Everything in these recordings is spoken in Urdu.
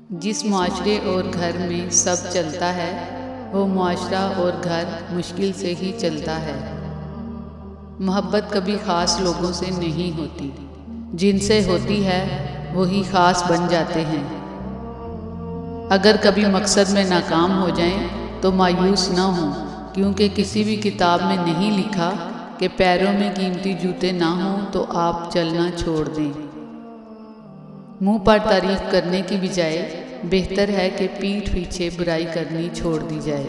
جس معاشرے اور گھر میں سب چلتا ہے وہ معاشرہ اور گھر مشکل سے ہی چلتا ہے۔ محبت کبھی خاص لوگوں سے نہیں ہوتی، جن سے ہوتی ہے وہی خاص بن جاتے ہیں۔ اگر کبھی مقصد میں ناکام ہو جائیں تو مایوس نہ ہوں، کیونکہ کسی بھی کتاب میں نہیں لکھا کہ پیروں میں قیمتی جوتے نہ ہوں تو آپ چلنا چھوڑ دیں۔ منہ پر تعریف کرنے کی بجائے بہتر ہے کہ پیٹھ پیچھے برائی کرنی چھوڑ دی جائے۔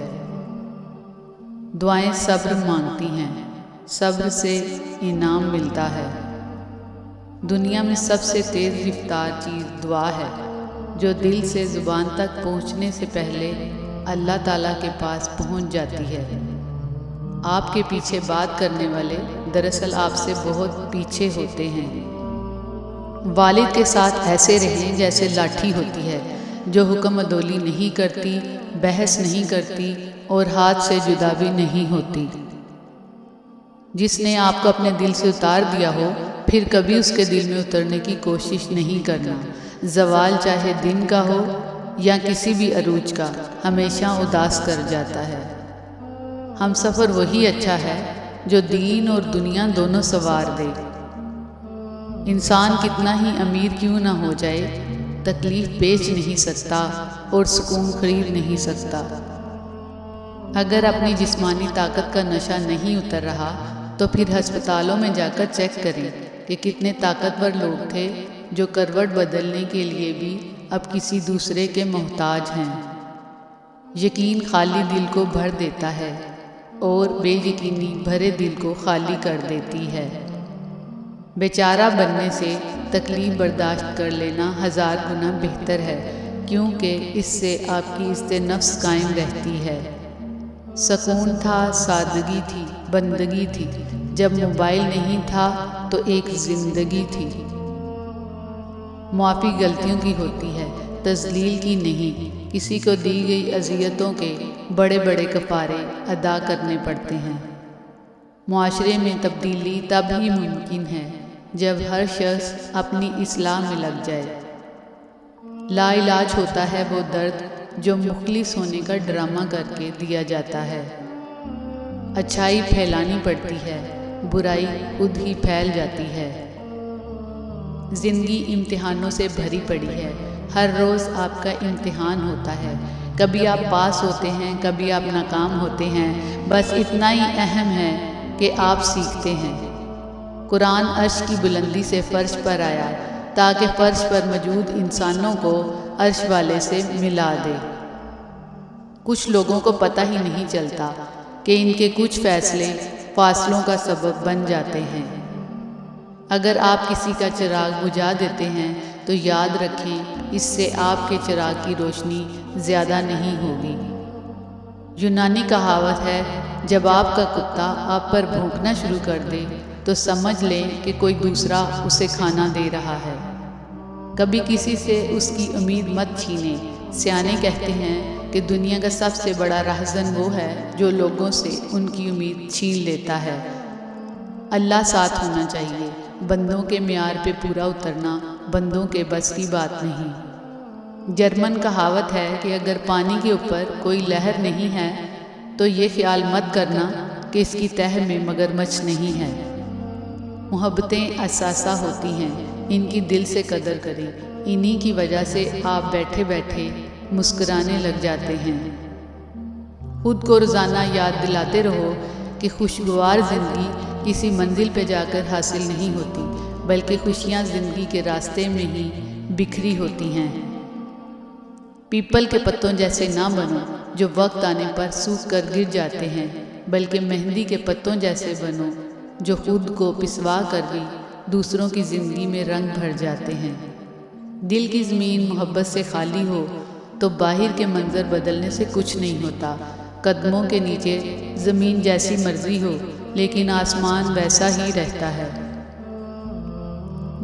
دعائیں صبر مانگتی ہیں، صبر سے انعام ملتا ہے۔ دنیا میں سب سے تیز رفتار چیز دعا ہے، جو دل سے زبان تک پہنچنے سے پہلے اللہ تعالیٰ کے پاس پہنچ جاتی ہے۔ آپ کے پیچھے بات کرنے والے دراصل آپ سے بہت پیچھے ہوتے ہیں۔ والد کے ساتھ ایسے رہیں جیسے لاٹھی ہوتی ہے، جو حکم عدولی نہیں کرتی، بحث نہیں کرتی اور ہاتھ سے جدا بھی نہیں ہوتی۔ جس نے آپ کو اپنے دل سے اتار دیا ہو، پھر کبھی اس کے دل میں اترنے کی کوشش نہیں کرنا۔ زوال چاہے دن کا ہو یا کسی بھی عروج کا، ہمیشہ اداس کر جاتا ہے۔ ہم سفر وہی اچھا ہے جو دین اور دنیا دونوں سنوار دے۔ انسان کتنا ہی امیر کیوں نہ ہو جائے، تکلیف بیچ نہیں سکتا اور سکون خرید نہیں سکتا۔ اگر اپنی جسمانی طاقت کا نشہ نہیں اتر رہا تو پھر ہسپتالوں میں جا کر چیک کریں کہ کتنے طاقتور لوگ تھے جو کروٹ بدلنے کے لیے بھی اب کسی دوسرے کے محتاج ہیں۔ یقین خالی دل کو بھر دیتا ہے اور بے یقینی بھرے دل کو خالی کر دیتی ہے۔ بیچارہ بننے سے تکلیف برداشت کر لینا 1000 گنا بہتر ہے، کیونکہ اس سے آپ کی عزت نفس قائم رہتی ہے۔ سکون تھا، سادگی تھی، بندگی تھی۔ جب موبائل نہیں تھا تو ایک زندگی تھی۔ معافی غلطیوں کی ہوتی ہے، تذلیل کی نہیں۔ کسی کو دی گئی اذیتوں کے بڑے بڑے کفارے ادا کرنے پڑتے ہیں۔ معاشرے میں تبدیلی تب ہی ممکن ہے جب ہر شخص اپنی اصلاح میں لگ جائے۔ لا علاج ہوتا ہے وہ درد جو مخلص ہونے کا ڈرامہ کر کے دیا جاتا ہے۔ اچھائی پھیلانی پڑتی ہے، برائی خود ہی پھیل جاتی ہے۔ زندگی امتحانوں سے بھری پڑی ہے، ہر روز آپ کا امتحان ہوتا ہے۔ کبھی آپ پاس ہوتے ہیں، کبھی آپ ناکام ہوتے ہیں، بس اتنا ہی اہم ہے کہ آپ سیکھتے ہیں۔ قرآن عرش کی بلندی سے فرش پر آیا تاکہ فرش پر موجود انسانوں کو عرش والے سے ملا دے۔ کچھ لوگوں کو پتہ ہی نہیں چلتا کہ ان کے کچھ فیصلے فاصلوں کا سبب بن جاتے ہیں۔ اگر آپ کسی کا چراغ بجھا دیتے ہیں تو یاد رکھیں اس سے آپ کے چراغ کی روشنی زیادہ نہیں ہوگی۔ یونانی کہاوت ہے، جب آپ کا کتا آپ پر بھونکنا شروع کر دے تو سمجھ لیں کہ کوئی دوسرا اسے کھانا دے رہا ہے۔ کبھی کسی سے اس کی امید مت چھینیں۔ سیانے کہتے ہیں کہ دنیا کا سب سے بڑا راہزن وہ ہے جو لوگوں سے ان کی امید چھین لیتا ہے۔ اللہ ساتھ ہونا چاہیے۔ بندوں کے معیار پہ پورا اترنا بندوں کے بس کی بات نہیں۔ جرمن کہاوت ہے کہ اگر پانی کے اوپر کوئی لہر نہیں ہے تو یہ خیال مت کرنا کہ اس کی تہہ میں مگرمچھ نہیں ہے۔ محبتیں اثاثہ ہوتی ہیں، ان کی دل سے قدر کریں۔ انہی کی وجہ سے آپ بیٹھے بیٹھے مسکرانے لگ جاتے ہیں۔ خود کو روزانہ یاد دلاتے رہو کہ خوشگوار زندگی کسی منزل پہ جا کر حاصل نہیں ہوتی، بلکہ خوشیاں زندگی کے راستے میں ہی بکھری ہوتی ہیں۔ پیپل کے پتوں جیسے نہ بنو جو وقت آنے پر سوکھ کر گر جاتے ہیں، بلکہ مہندی کے پتوں جیسے بنو جو خود کو پسوا کر بھی دوسروں کی زندگی میں رنگ بھر جاتے ہیں۔ دل کی زمین محبت سے خالی ہو تو باہر کے منظر بدلنے سے کچھ نہیں ہوتا۔ قدموں کے نیچے زمین جیسی مرضی ہو لیکن آسمان ویسا ہی رہتا ہے۔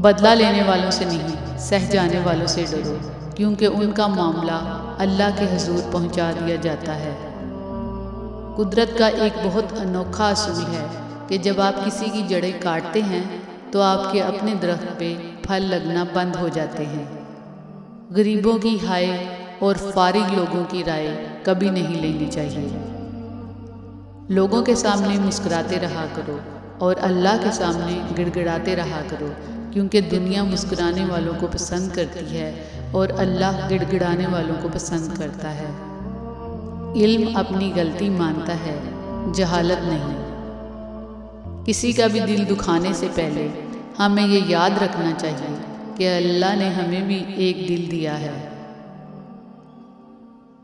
بدلہ لینے والوں سے نہیں، سہ جانے والوں سے ڈرو، کیونکہ ان کا معاملہ اللہ کے حضور پہنچا دیا جاتا ہے۔ قدرت کا ایک بہت انوکھا اصول ہے کہ جب آپ کسی کی جڑیں کاٹتے ہیں تو آپ کے اپنے درخت پہ پھل لگنا بند ہو جاتے ہیں۔ غریبوں کی ہائے اور فارغ لوگوں کی رائے کبھی نہیں لینی چاہیے۔ لوگوں کے سامنے مسکراتے رہا کرو اور اللہ کے سامنے گڑ گڑاتے رہا کرو، کیونکہ دنیا مسکرانے والوں کو پسند کرتی ہے اور اللہ گڑ گڑانے والوں کو پسند کرتا ہے۔ علم اپنی غلطی مانتا ہے، جہالت نہیں۔ کسی کا بھی دل دکھانے سے پہلے ہمیں یہ یاد رکھنا چاہیے کہ اللہ نے ہمیں بھی ایک دل دیا ہے۔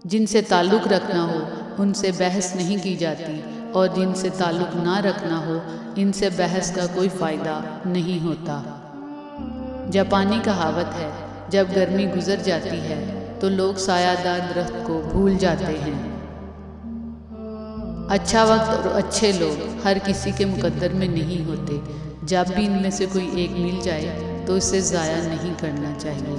جن سے تعلق رکھنا ہو ان سے بحث نہیں کی جاتی، اور جن سے تعلق نہ رکھنا ہو ان سے بحث کا کوئی فائدہ نہیں ہوتا۔ جاپانی کہاوت ہے، جب گرمی گزر جاتی ہے تو لوگ سایہ دار درخت کو بھول جاتے ہیں۔ اچھا وقت اور اچھے لوگ ہر کسی کے مقدر میں نہیں ہوتے، جب بھی ان میں سے کوئی ایک مل جائے تو اسے ضائع نہیں کرنا چاہیے۔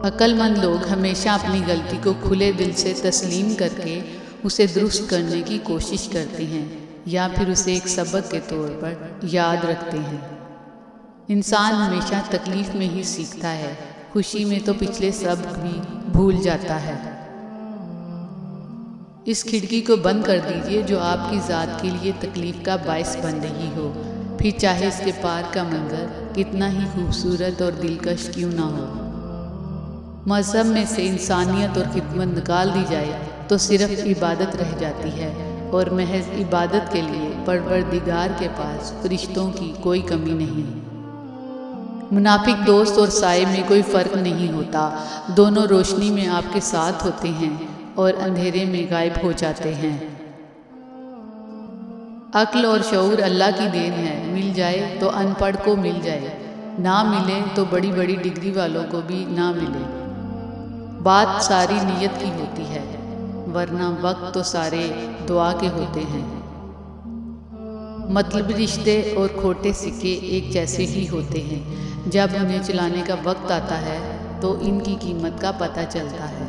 عقل مند لوگ ہمیشہ اپنی غلطی کو کھلے دل سے تسلیم کر کے اسے درست کرنے کی کوشش کرتے ہیں، یا پھر اسے ایک سبق کے طور پر یاد رکھتے ہیں۔ انسان ہمیشہ تکلیف میں ہی سیکھتا ہے، خوشی میں تو پچھلے سبق بھی بھول جاتا ہے۔ اس کھڑکی کو بند کر دیجئے جو آپ کی ذات کے لیے تکلیف کا باعث بن رہی ہو، پھر چاہے اس کے پار کا منظر کتنا ہی خوبصورت اور دلکش کیوں نہ ہو۔ مذہب میں سے انسانیت اور خدمت نکال دی جائے تو صرف عبادت رہ جاتی ہے، اور محض عبادت کے لیے پروردگار کے پاس فرشتوں کی کوئی کمی نہیں۔ منافق دوست اور سائے میں کوئی فرق نہیں ہوتا، دونوں روشنی میں آپ کے ساتھ ہوتے ہیں اور اندھیرے میں غائب ہو جاتے ہیں۔ عقل اور شعور اللہ کی دین ہے، مل جائے تو ان پڑھ کو مل جائے، نہ ملے تو بڑی بڑی ڈگری والوں کو بھی نہ ملے۔ بات ساری نیت کی ہوتی ہے، ورنہ وقت تو سارے دعا کے ہوتے ہیں۔ مطلبی رشتے اور کھوٹے سکے ایک جیسے ہی ہوتے ہیں، جب انہیں چلانے کا وقت آتا ہے تو ان کی قیمت کا پتہ چلتا ہے۔